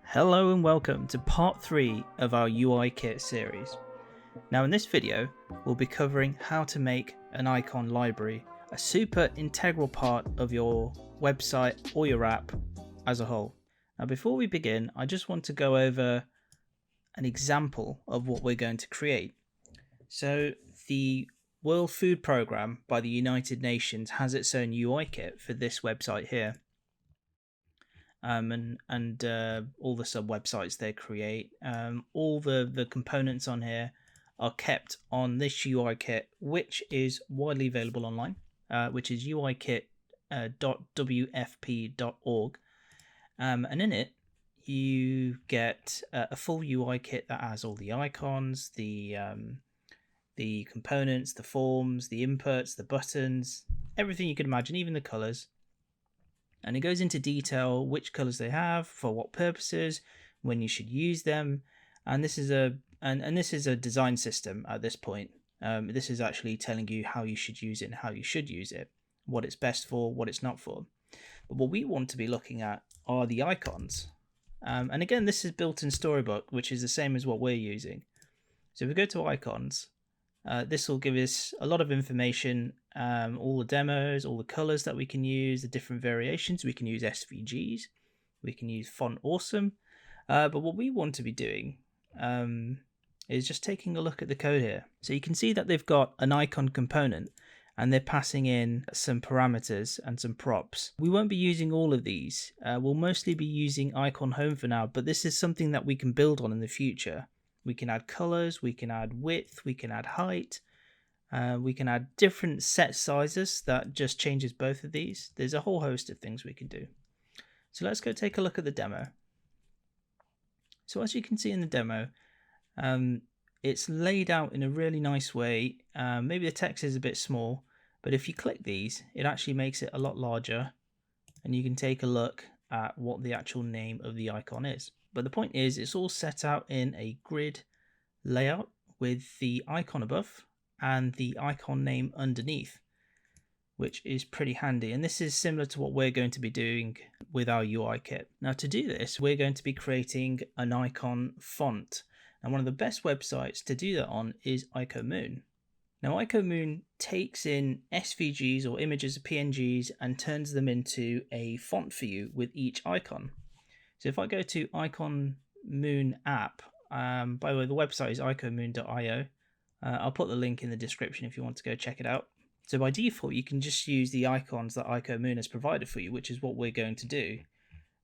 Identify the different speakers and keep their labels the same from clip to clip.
Speaker 1: Hello and welcome to part 3 of our UI Kit series. Now in this video, we'll be covering how to make an icon library, a super integral part of your website or your app as a whole. Now before we begin, I just want to go over an example of what we're going to create. So the World Food Programme by the United Nations has its own UI kit for this website here. And all the sub websites they create, all the components on here are kept on this UI kit, which is widely available online, which is uikit.wfp.org, and in it you get a full UI kit that has all the icons, the components, the forms, the inputs, the buttons, everything you could imagine, even the colors. And it goes into detail which colors they have, for what purposes, when you should use them. And this is a design system at this point. This is actually telling you how you should use it and how you should use it, what it's best for, what it's not for. But what we want to be looking at are the icons. And again, this is built in Storybook, which is the same as what we're using. So if we go to icons, this will give us a lot of information, all the demos, all the colors that we can use, the different variations. We can use SVGs, we can use font awesome, but what we want to be doing is just taking a look at the code here. So you can see that they've got an icon component and they're passing in some parameters and some props. We won't be using all of these. We'll mostly be using icon home for now, but this is something that we can build on in the future. We can add colors, we can add width, we can add height, we can add different set sizes that just changes both of these. There's a whole host of things we can do. So let's go take a look at the demo. So as you can see in the demo, it's laid out in a really nice way. Maybe the text is a bit small, but if you click these, it actually makes it a lot larger, and you can take a look at what the actual name of the icon is. But the point is, it's all set out in a grid layout with the icon above and the icon name underneath, which is pretty handy. And this is similar to what we're going to be doing with our UI kit. Now to do this, we're going to be creating an icon font. And one of the best websites to do that on is Icomoon. Now Icomoon takes in SVGs or images of PNGs and turns them into a font for you with each icon. So if I go to Icomoon app, by the way, the website is icomoon.io. I'll put the link in the description if you want to go check it out. So by default, you can just use the icons that Icomoon has provided for you, which is what we're going to do.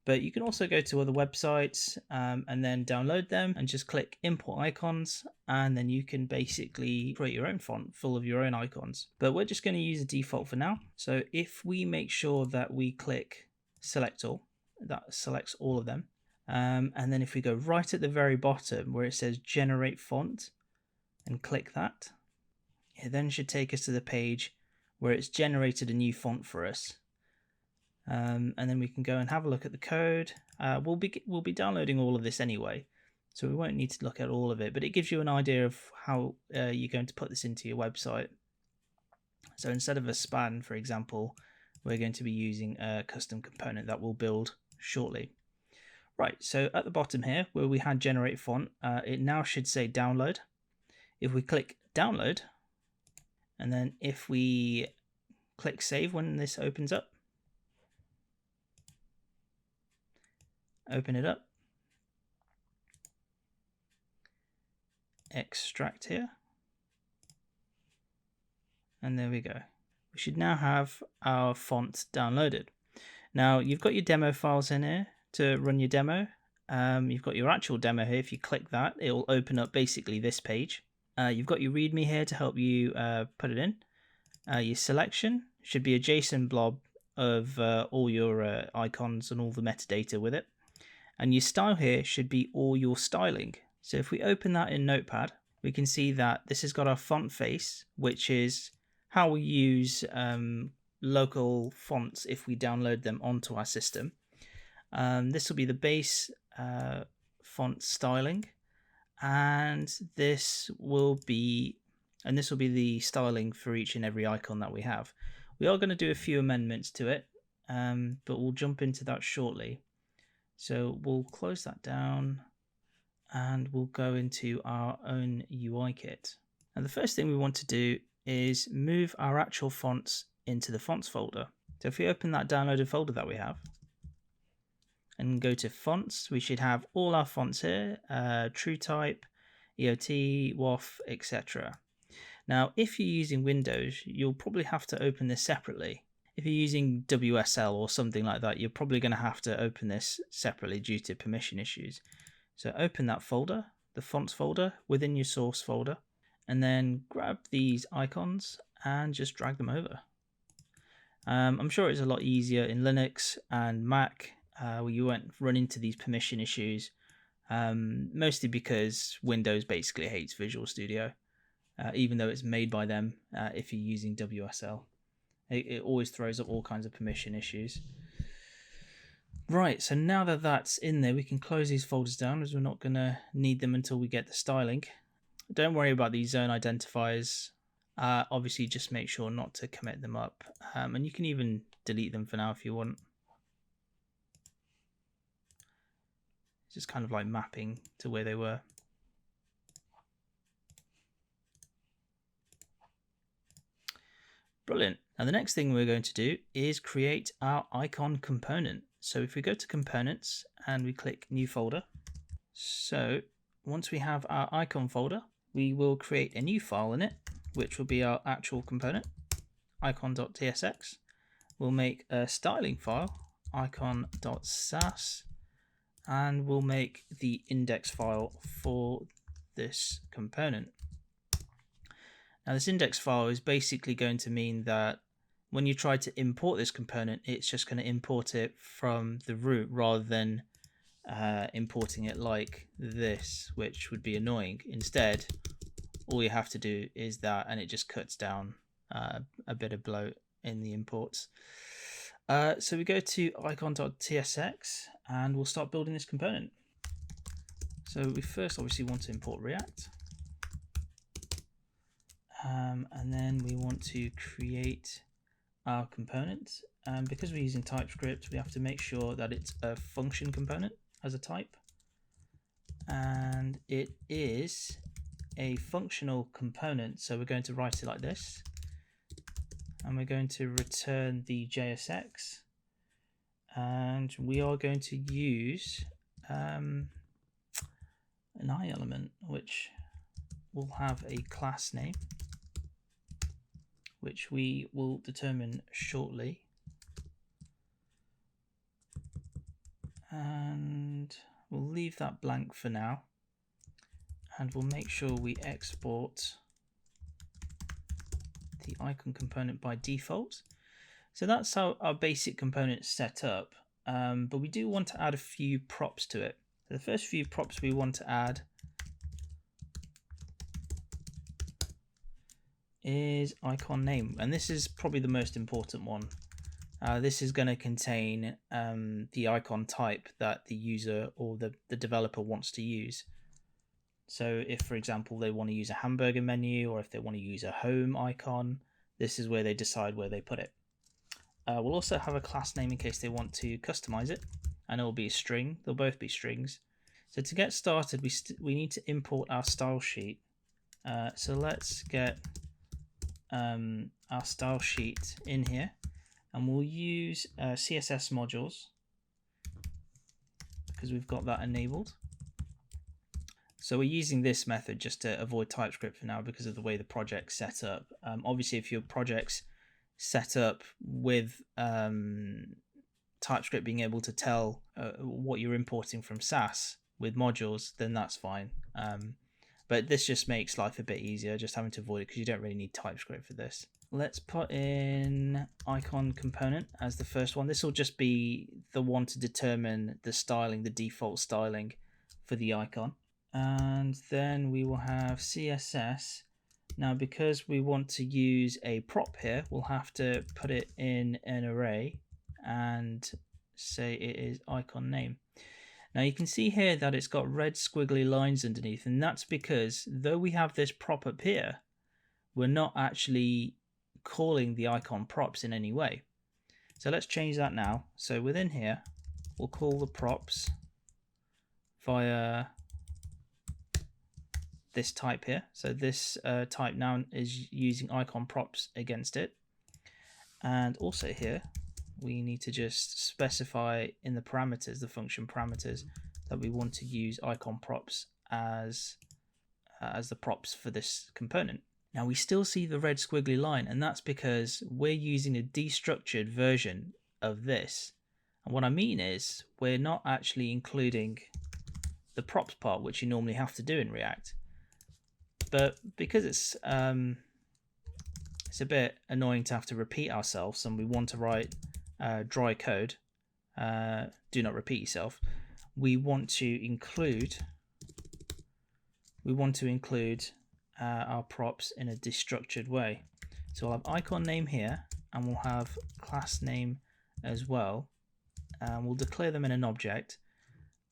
Speaker 1: But you can also go to other websites and then download them and just click import icons, and then you can basically create your own font full of your own icons. But we're just going to use the default for now. So if we make sure that we click select all, that selects all of them, and then if we go right at the very bottom where it says generate font and click that, it then should take us to the page where it's generated a new font for us, and then we can go and have a look at the code. We'll be downloading all of this anyway, so we won't need to look at all of it, but it gives you an idea of how you're going to put this into your website. So instead of a span, for example, we're going to be using a custom component that we'll build shortly. Right, so at the bottom here where we had generate font, it now should say download. If we click download, and then if we click save when this opens up, open it up, extract here, and there we go. We should now have our font downloaded. Now you've got your demo files in here to run your demo. You've got your actual demo here. If you click that, it will open up basically this page. You've got your README here to help you put it in. Your selection should be a JSON blob of all your icons and all the metadata with it. And your style here should be all your styling. So if we open that in Notepad, we can see that this has got our font face, which is how we use local fonts if we download them onto our system. This will be the base font styling, and this will be the styling for each and every icon that we have. We are going to do a few amendments to it, but we'll jump into that shortly. So we'll close that down and we'll go into our own UI kit. And the first thing we want to do is move our actual fonts into the fonts folder. So if we open that downloaded folder that we have and go to fonts, we should have all our fonts here, TrueType, EOT, WAF, etc. Now, if you're using Windows, you'll probably have to open this separately. If you're using WSL or something like that, you're probably going to have to open this separately due to permission issues. So open that folder, the fonts folder, within your source folder, and then grab these icons and just drag them over. I'm sure it's a lot easier in Linux and Mac where you won't run into these permission issues, mostly because Windows basically hates Visual Studio, even though it's made by them. If you're using WSL, it always throws up all kinds of permission issues. Right, so now that that's in there, we can close these folders down as we're not going to need them until we get the styling. Don't worry about these zone identifiers. Obviously, just make sure not to commit them up. And you can even delete them for now if you want. It's just kind of like mapping to where they were. Brilliant. Now the next thing we're going to do is create our icon component. So if we go to components and we click new folder. So once we have our icon folder, we will create a new file in it, which will be our actual component, icon.tsx. We'll make a styling file, icon.sass, and we'll make the index file for this component. Now this index file is basically going to mean that when you try to import this component, it's just going to import it from the root rather than importing it like this, which would be annoying. Instead, all you have to do is that, and it just cuts down a bit of bloat in the imports. So we go to icon.tsx and we'll start building this component. So we first obviously want to import React. And then we want to create our component. Because we're using TypeScript, we have to make sure that it's a function component as a type. And it is a functional component, so we're going to write it like this. And we're going to return the JSX. And we are going to use an I element, which will have a class name, which we will determine shortly. And we'll leave that blank for now. And we'll make sure we export the icon component by default. So that's how our basic component is set up. But we do want to add a few props to it. So the first few props we want to add is icon name, and this is probably the most important one. This is going to contain the icon type that the user or the developer wants to use. So if, for example, they want to use a hamburger menu, or if they want to use a home icon, this is where they decide where they put it. We'll also have a class name in case they want to customize it, and it will be a string. They'll both be strings. So to get started, we need to import our style sheet. So let's get our style sheet in here, and we'll use CSS modules because we've got that enabled. So we're using this method just to avoid TypeScript for now because of the way the project's set up. Obviously, if your project's set up with TypeScript being able to tell what you're importing from Sass with modules, then that's fine. But this just makes life a bit easier, just having to avoid it because you don't really need TypeScript for this. Let's put in icon component as the first one. This will just be the one to determine the styling, the default styling for the icon. And then we will have CSS. Now, because we want to use a prop here, we'll have to put it in an array and say it is icon name. Now you can see here that it's got red squiggly lines underneath, and that's because though we have this prop up here, we're not actually calling the icon props in any way. So let's change that now. So within here, we'll call the props via this type here. So this type now is using icon props against it. And also here, we need to just specify in the parameters, the function parameters, that we want to use icon props as the props for this component. Now we still see the red squiggly line, and that's because we're using a destructured version of this. And what I mean is we're not actually including the props part, which you normally have to do in React. But because it's a bit annoying to have to repeat ourselves, and we want to write dry code, do not repeat yourself, we want to include our props in a destructured way. So we'll have icon name here, and we'll have class name as well, and we'll declare them in an object,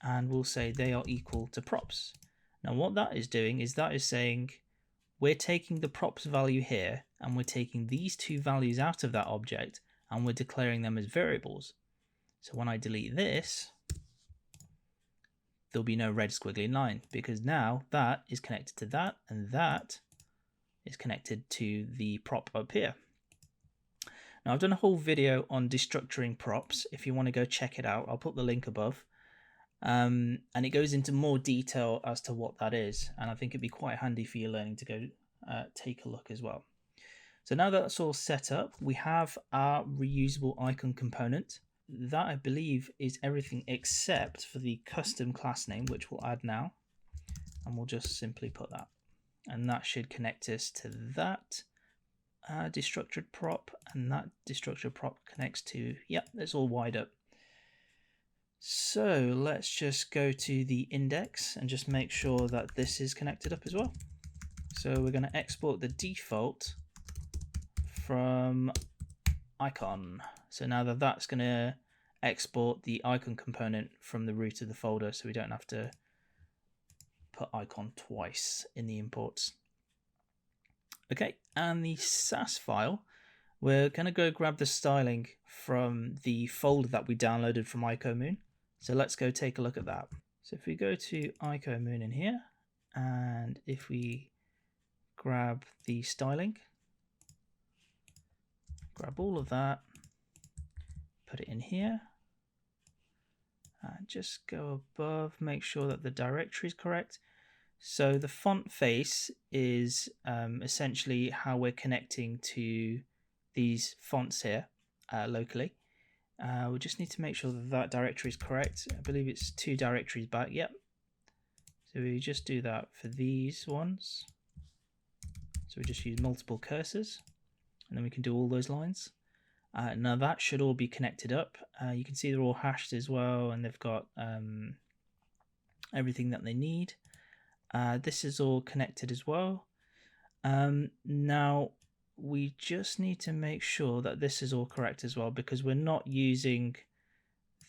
Speaker 1: and we'll say they are equal to props. Now what that is doing is that is saying we're taking the props value here, and we're taking these two values out of that object, and we're declaring them as variables. So when I delete this, there'll be no red squiggly line, because now that is connected to that, and that is connected to the prop up here. Now I've done a whole video on destructuring props. If you want to go check it out, I'll put the link above. And it goes into more detail as to what that is, and I think it'd be quite handy for your learning to go take a look as well. So now that that's all set up, we have our reusable icon component. That, I believe, is everything except for the custom class name, which we'll add now, and we'll just simply put that, and that should connect us to that destructured prop, and that destructured prop connects to, yep, it's all wired up. So let's just go to the index and just make sure that this is connected up as well. So we're going to export the default from icon. So now that's going to export the icon component from the root of the folder, so we don't have to put icon twice in the imports. Okay, and the Sass file, we're going to go grab the styling from the folder that we downloaded from Icomoon. So let's go take a look at that. So if we go to Icomoon in here, and if we grab the styling, grab all of that, put it in here, and just go above, make sure that the directory is correct. So the font face is essentially how we're connecting to these fonts here locally. We just need to make sure that that directory is correct. I believe it's 2 directories back. Yep. So we just do that for these ones. So we just use multiple cursors, and then we can do all those lines. Now that should all be connected up. You can see they're all hashed as well, and they've got everything that they need. This is all connected as well. Now we just need to make sure that this is all correct as well, because we're not using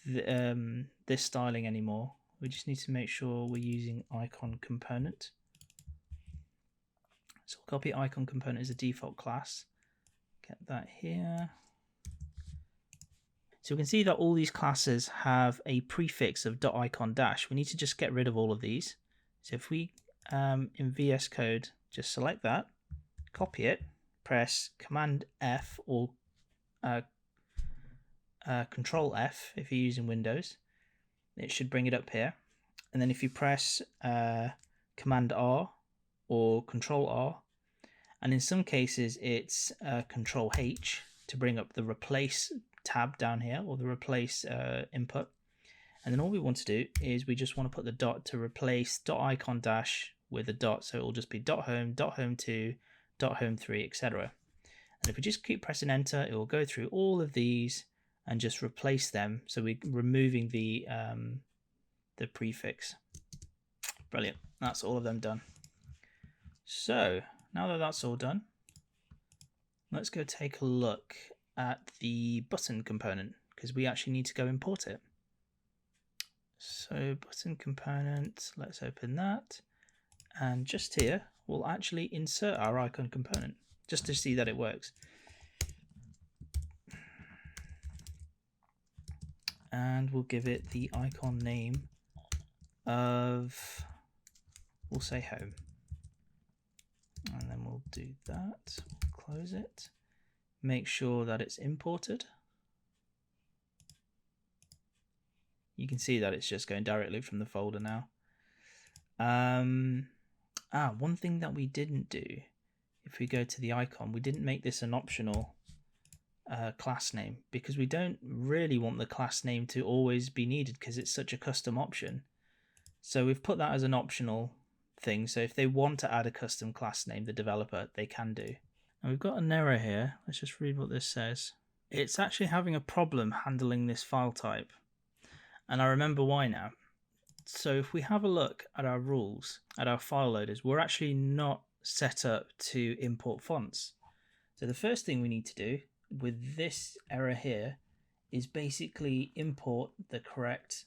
Speaker 1: this styling anymore. We just need to make sure we're using icon component. So we'll copy icon component as a default class. Get that here. So we can see that all these classes have a prefix of .icon dash. We need to just get rid of all of these. So if we in VS Code just select that, copy it, press Command F or Control F if you're using Windows, it should bring it up here. And then if you press Command R or Control R, and in some cases it's Control H to bring up the replace tab down here, or the replace input. And then all we want to do is we just want to put the dot to replace .icon dash with a dot, so it will just be .home, .home2, .home3, etc. And if we just keep pressing enter, it will go through all of these and just replace them. So we're removing the prefix. Brilliant. That's all of them done. So now that that's all done, let's go take a look at the button component, because we actually need to go import it. So button component, let's open that, and just here we'll actually insert our icon component just to see that it works. and we'll give it the icon name of, we'll say home. And then we'll do that, close it, make sure that it's imported. You can see that it's just going directly from the folder now. One thing that we didn't do, if we go to the icon, we didn't make this an optional class name, because we don't really want the class name to always be needed because it's such a custom option. So we've put that as an optional thing, so if they want to add a custom class name, the developer, they can do. And we've got an error here. Let's just read what this says. It's actually having a problem handling this file type, and I remember why now. So if we have a look at our rules, at our file loaders, we're actually not set up to import fonts. So the first thing we need to do with this error here is basically import the correct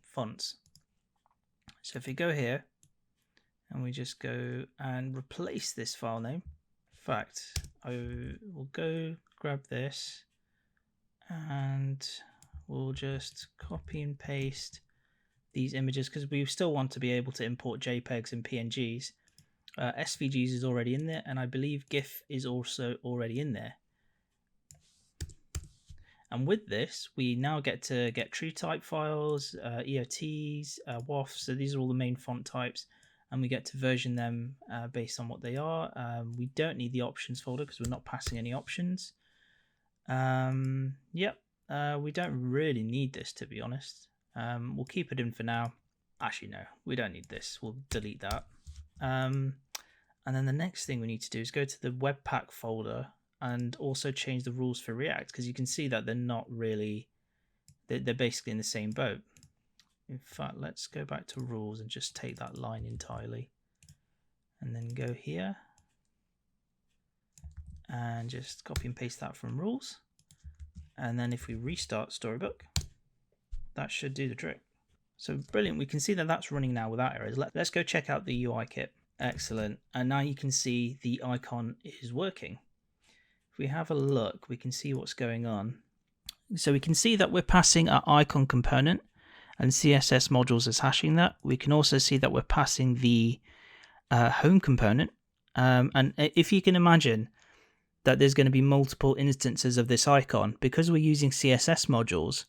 Speaker 1: fonts. So if we go here and we just go and replace this file name, in fact, I will go grab this and we'll just copy and paste these images because we still want to be able to import JPEGs and PNGs. SVGs is already in there, and I believe GIF is also already in there. And with this, we now get to get true type files, EOTs, WAFs. So these are all the main font types, and we get to version them based on what they are. We don't need the options folder because we're not passing any options. We don't really need this, to be honest. We'll keep it in for now. Actually, no, we don't need this. We'll delete that. And then the next thing we need to do is go to the webpack folder and also change the rules for React, because you can see that they're not really, they're basically in the same boat. In fact, let's go back to rules and just take that line entirely and then go here and just copy and paste that from rules. And then if we restart Storybook, that should do the trick. So brilliant, we can see that that's running now without errors. Let's go check out the UI kit. Excellent, and now you can see the icon is working. If we have a look, we can see what's going on. So we can see that we're passing our icon component and CSS modules is hashing that. We can also see that we're passing the home component. And if you can imagine that there's going to be multiple instances of this icon, because we're using CSS modules,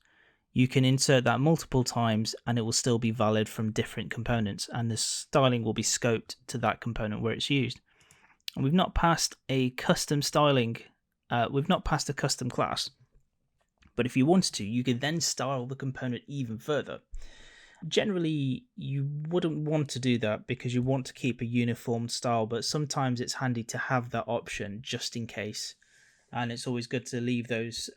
Speaker 1: you can insert that multiple times and it will still be valid from different components, and the styling will be scoped to that component where it's used. And we've not passed a custom styling, we've not passed a custom class, but if you wanted to, you could then style the component even further. Generally, you wouldn't want to do that because you want to keep a uniform style, but sometimes it's handy to have that option just in case. And it's always good to leave those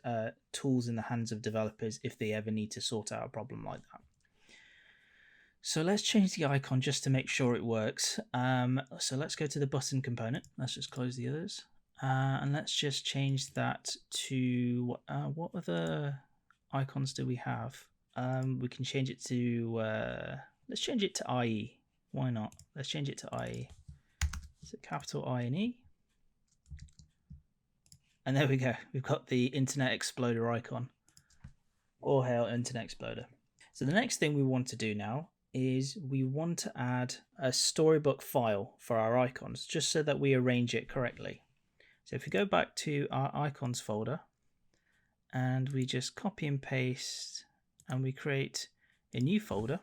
Speaker 1: tools in the hands of developers if they ever need to sort out a problem like that. So let's change the icon just to make sure it works. So let's go to the button component. Let's just close the others. And let's just change that to, what other icons do we have? We can change it to, let's change it to IE. Why not? Let's change it to IE. Is it capital I and E? And there we go. We've got the Internet Exploder icon. All hail Internet Exploder. So the next thing we want to do now is we want to add a storybook file for our icons, just so that we arrange it correctly. So if we go back to our icons folder and we just copy and paste and we create a new folder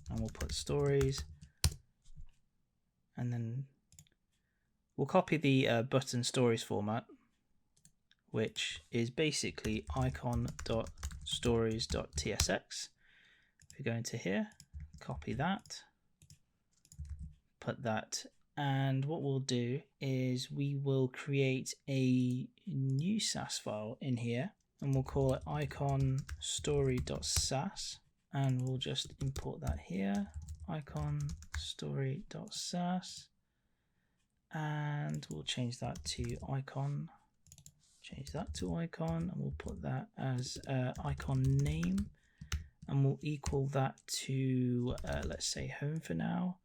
Speaker 1: and we'll put stories, and then we'll copy the button stories format, which is basically icon.stories.tsx. If we go into here, copy that, put that, and what we'll do is we will create a new Sass file in here and we'll call it iconstory.sass, and we'll just import that here, iconstory.sass, and we'll change that to icon. Change that to icon, and we'll put that as icon name, and we'll equal that to let's say home for now.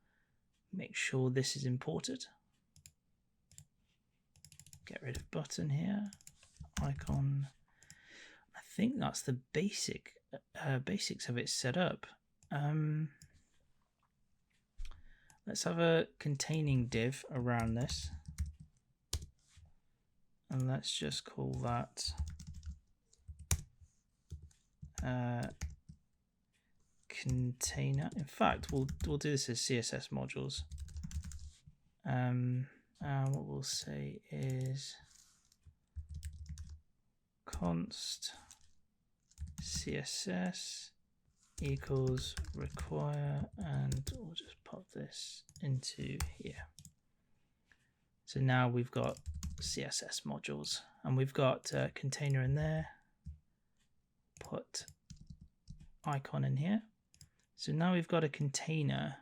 Speaker 1: Make sure this is imported. Get rid of button here. Icon. I think that's the basics of it set up. Let's have a containing div around this, and let's just call that container. In fact, we'll do this as CSS modules. What we'll say is const CSS equals require, and we'll just pop this into here. So now we've got CSS modules, and we've got a container in there. Put icon in here. So now we've got a container.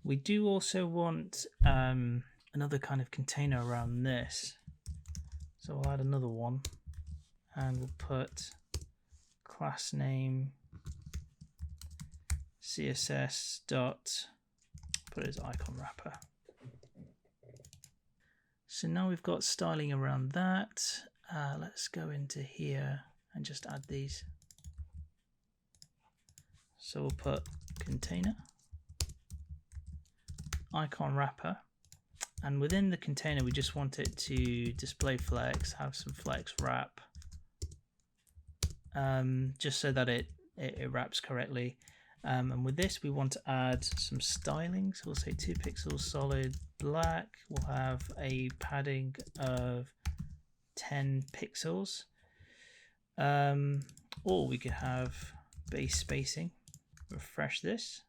Speaker 1: We do also want another kind of container around this. So we'll add another one, and we'll put class name CSS dot, put it as icon wrapper. So now we've got styling around that. Let's go into here and just add these. So we'll put container, icon wrapper, and within the container we just want it to display flex, have some flex wrap, just so that it wraps correctly. And with this we want to add some styling, so we'll say 2 pixels solid black. We'll have a padding of 10 pixels, or we could have base spacing. Refresh this,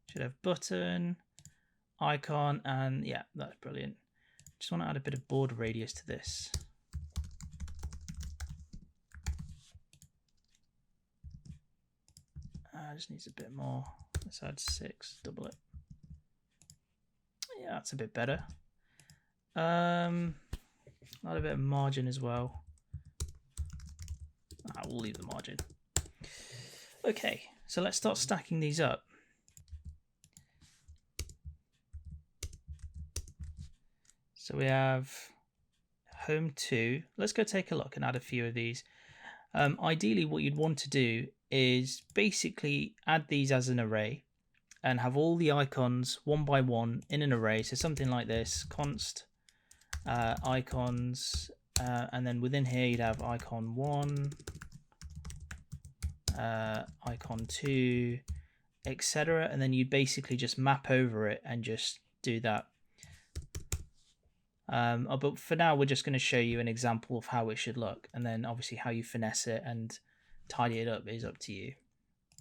Speaker 1: should have button, icon, and yeah, that's brilliant. Just want to add a bit of border radius to this. Just needs a bit more. Let's add 6, double it. Yeah, that's a bit better. Add a bit of margin as well. We'll leave the margin. Okay, so let's start stacking these up. So we have home 2. Let's go take a look and add a few of these. Ideally, what you'd want to do is basically add these as an array and have all the icons one by one in an array. So something like this, const icons, and then within here you'd have icon 1, icon 2, etc. And then you'd basically just map over it and just do that. But for now, we're just going to show you an example of how it should look, and then obviously how you finesse it and tidy it up is up to you.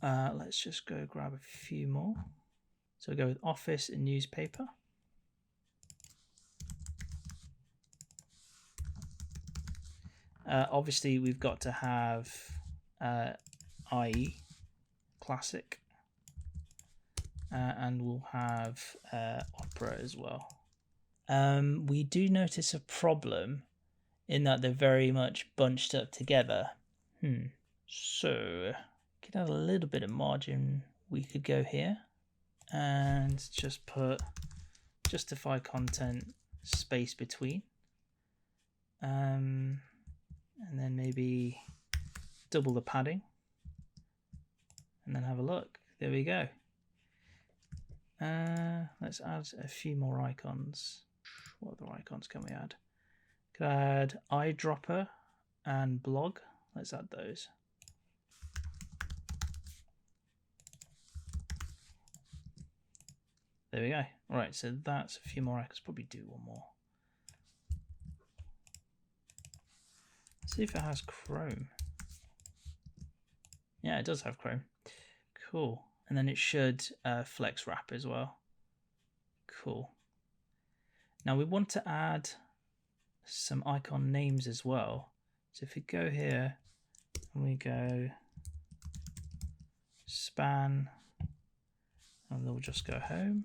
Speaker 1: Let's just go grab a few more. So we'll go with office and newspaper. Obviously, we've got to have IE classic, and we'll have opera as well. We do notice a problem in that they're very much bunched up together. So we could add a little bit of margin. We could go here and just put justify content space between, and then maybe double the padding, and then have a look. There we go. Let's add a few more icons. What other icons can we add? Could add eyedropper and blog. Let's add those. There we go. All right, so that's a few more icons. Probably do one more. Let's see if it has Chrome. Yeah, it does have Chrome. Cool. And then it should flex wrap as well. Cool. Now we want to add some icon names as well. So if we go here and we go span, and we'll just go home.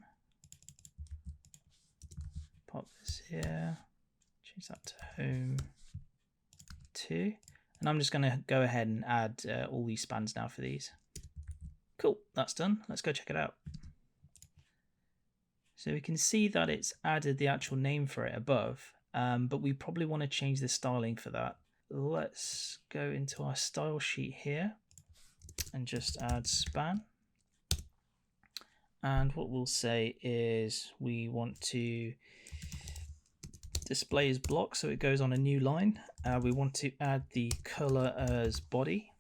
Speaker 1: Pop this here. Change that to home 2. And I'm just going to go ahead and add all these spans now for these. Cool, that's done. Let's go check it out. So we can see that it's added the actual name for it above, but we probably want to change the styling for that. let's go into our style sheet here and just add span. And what we'll say is we want to display as block, so it goes on a new line. We want to add the color as body.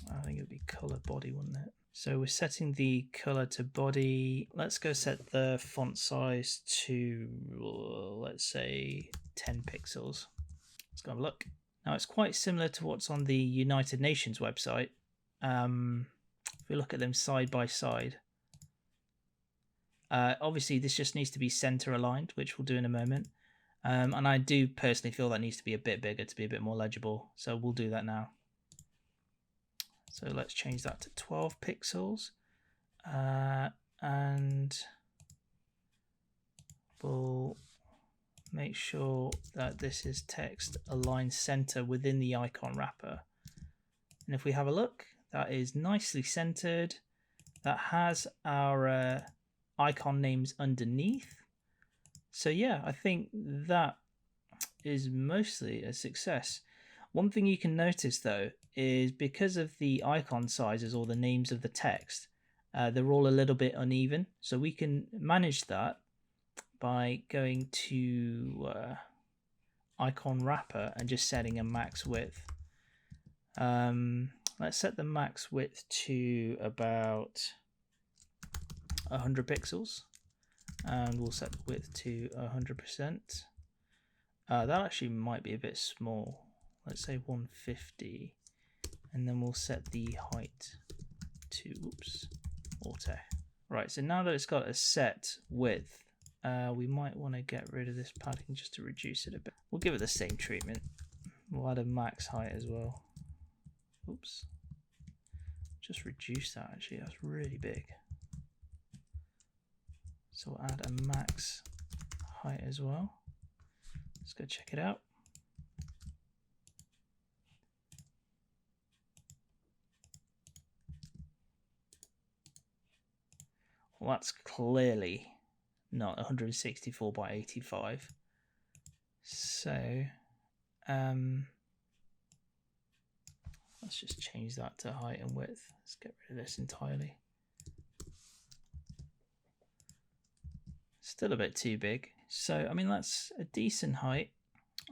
Speaker 1: I think it would be color body, wouldn't it? So we're setting the color to body. Let's go set the font size to, let's say, 10 pixels. Let's go have a look. Now it's quite similar to what's on the United Nations website. If we look at them side by side, obviously this just needs to be center aligned, which we'll do in a moment. And I do personally feel that needs to be a bit bigger to be a bit more legible. So we'll do that now. So let's change that to 12 pixels. And we'll make sure that this is text aligned center within the icon wrapper. And if we have a look, that is nicely centered. That has our icon names underneath. So yeah, I think that is mostly a success. One thing you can notice though is because of the icon sizes or the names of the text, they're all a little bit uneven. So we can manage that by going to icon wrapper and just setting a max width. Let's set the max width to about 100 pixels. And we'll set the width to 100%. That actually might be a bit small. Let's say 150. And then we'll set the height to, auto. Right, so now that it's got a set width, we might want to get rid of this padding just to reduce it a bit. We'll give it the same treatment. We'll add a max height as well. Oops. Just reduce that actually, that's really big. So we'll add a max height as well. Let's go check it out. Well, that's clearly not 164 by 85. So let's just change that to height and width. Let's get rid of this entirely. Still a bit too big. So, I mean, that's a decent height.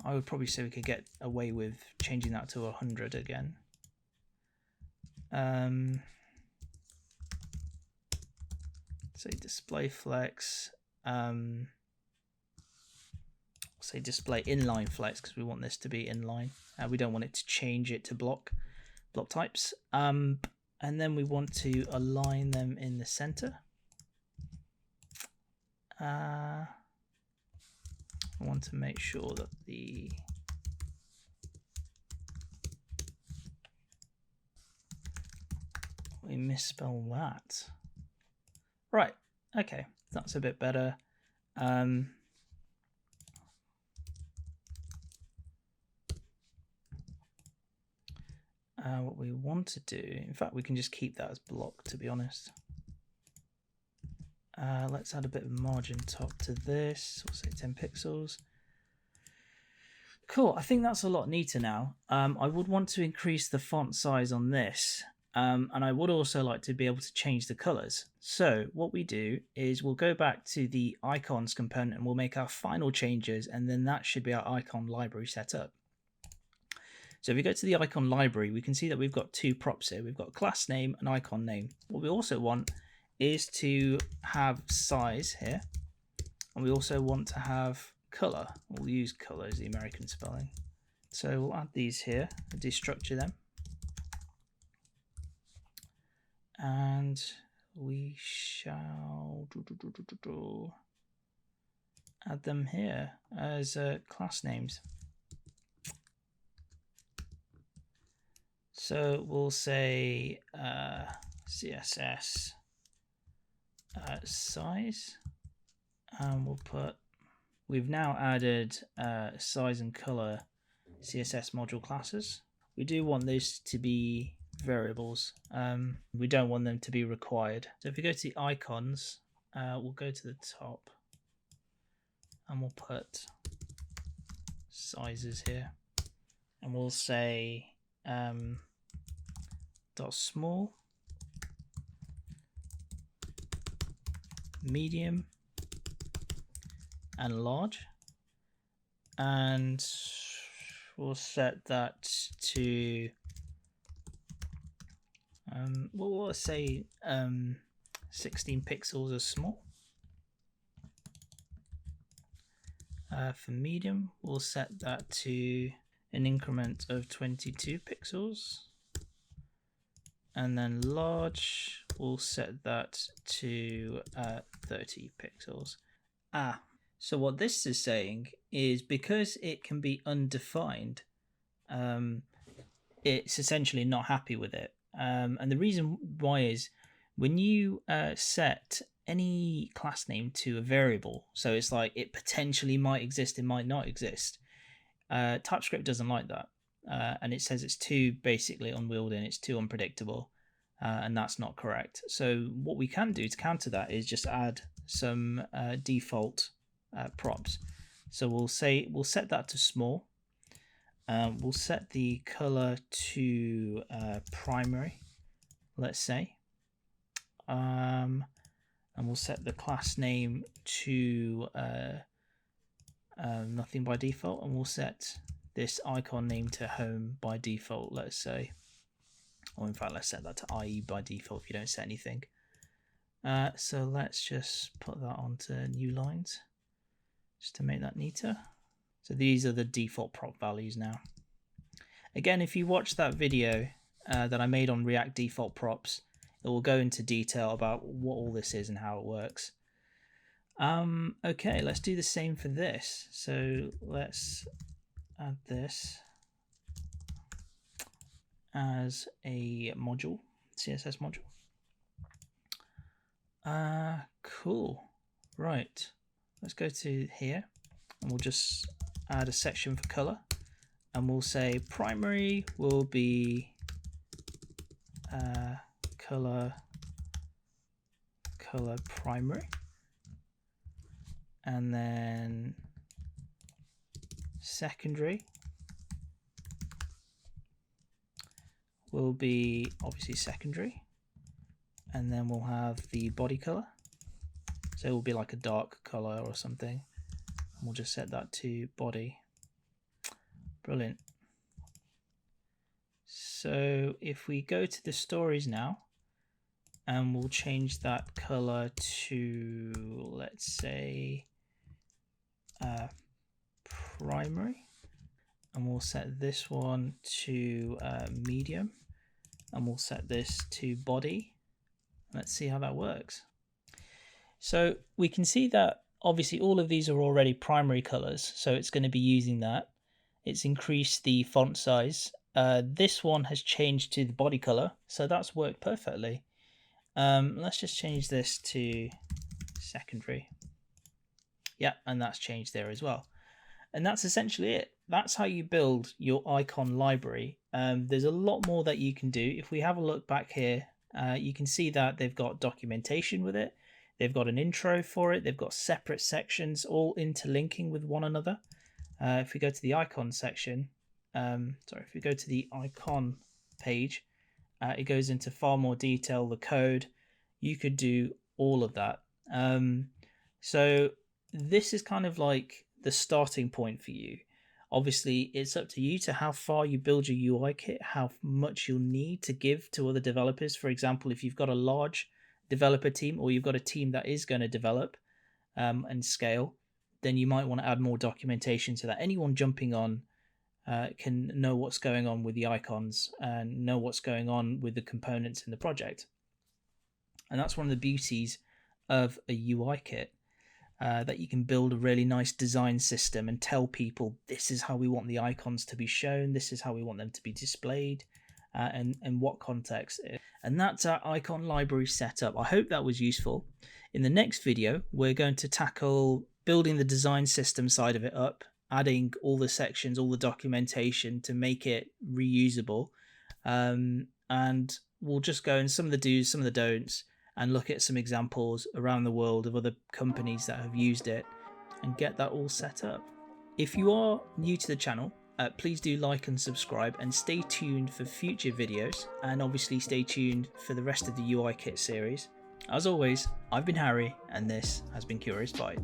Speaker 1: I would probably say we could get away with changing that to 100 again. Say display flex. Say display inline flex because we want this to be inline. We don't want it to change it to block types. And then we want to align them in the center. I want to make sure that we misspell that. Right, okay, that's a bit better. What we want to do, in fact, we can just keep that as block, to be honest. Let's add a bit of margin top to this. We'll say 10 pixels. Cool, I think that's a lot neater now. I would want to increase the font size on this. And I would also like to be able to change the colors. So what we do is we'll go back to the icons component and we'll make our final changes, and then that should be our icon library set up. So if we go to the icon library, we can see that we've got two props here. We've got class name and icon name. What we also want is to have size here, and we also want to have color. We'll use color as the American spelling. So we'll add these here and destructure them. And we shall add them here as class names. So we'll say CSS size, and we'll put, we've now added size and color CSS module classes. We do want this to be variables. We don't want them to be required. So if we go to the icons, we'll go to the top and we'll put sizes here. and we'll say dot small, medium, and large, and we'll set that to we'll say 16 pixels as small. For medium, we'll set that to an increment of 22 pixels, and then large, we'll set that to 30 pixels. So what this is saying is, because it can be undefined, it's essentially not happy with it. And the reason why is, when you set any class name to a variable, so it's like it potentially might exist, it might not exist, TypeScript doesn't like that. And it says it's too basically unwieldy and it's too unpredictable, and that's not correct. So what we can do to counter that is just add some default props. So we'll set that to small. We'll set the color to primary, let's say, and we'll set the class name to nothing by default, and we'll set this icon name to home by default, let's say, or in fact let's set that to IE by default if you don't set anything. So let's just put that onto new lines just to make that neater. So these are the default prop values now. Again, if you watch that video that I made on React default props, it will go into detail about what all this is and how it works. Okay, let's do the same for this. So let's add this as a module, CSS module. Cool. Right, let's go to here and we'll just add a section for color, and we'll say primary will be color primary, and then secondary will be obviously secondary, and then we'll have the body color, so it will be like a dark color or something. We'll just set that to body. Brilliant. So if we go to the stories now, and we'll change that color to, let's say, primary, and we'll set this one to medium, and we'll set this to body. Let's see how that works. So we can see that obviously all of these are already primary colors, so it's going to be using that. It's increased the font size. This one has changed to the body color, so that's worked perfectly. Let's just change this to secondary. Yeah, and that's changed there as well. And that's essentially it. That's how you build your icon library. There's a lot more that you can do. If we have a look back here, you can see that they've got documentation with it. They've got an intro for it. They've got separate sections all interlinking with one another. If we go to the icon section, if we go to the icon page, it goes into far more detail, the code. You could do all of that. So this is kind of like the starting point for you. Obviously, it's up to you to how far you build your UI kit, how much you'll need to give to other developers. For example, if you've got a large developer team, or you've got a team that is going to develop and scale, then you might want to add more documentation so that anyone jumping on can know what's going on with the icons and know what's going on with the components in the project. And that's one of the beauties of a UI kit, that you can build a really nice design system and tell people this is how we want the icons to be shown, this is how we want them to be displayed, and what context. And that's our icon library setup. I hope that was useful. In the next video, we're going to tackle building the design system side of it up, adding all the sections, all the documentation to make it reusable. And we'll just go in some of the do's, some of the don'ts, and look at some examples around the world of other companies that have used it and get that all set up. If you are new to the channel, Please do like and subscribe, and stay tuned for future videos, and obviously stay tuned for the rest of the UI Kit series. As always, I've been Harry, and this has been Curious Byte.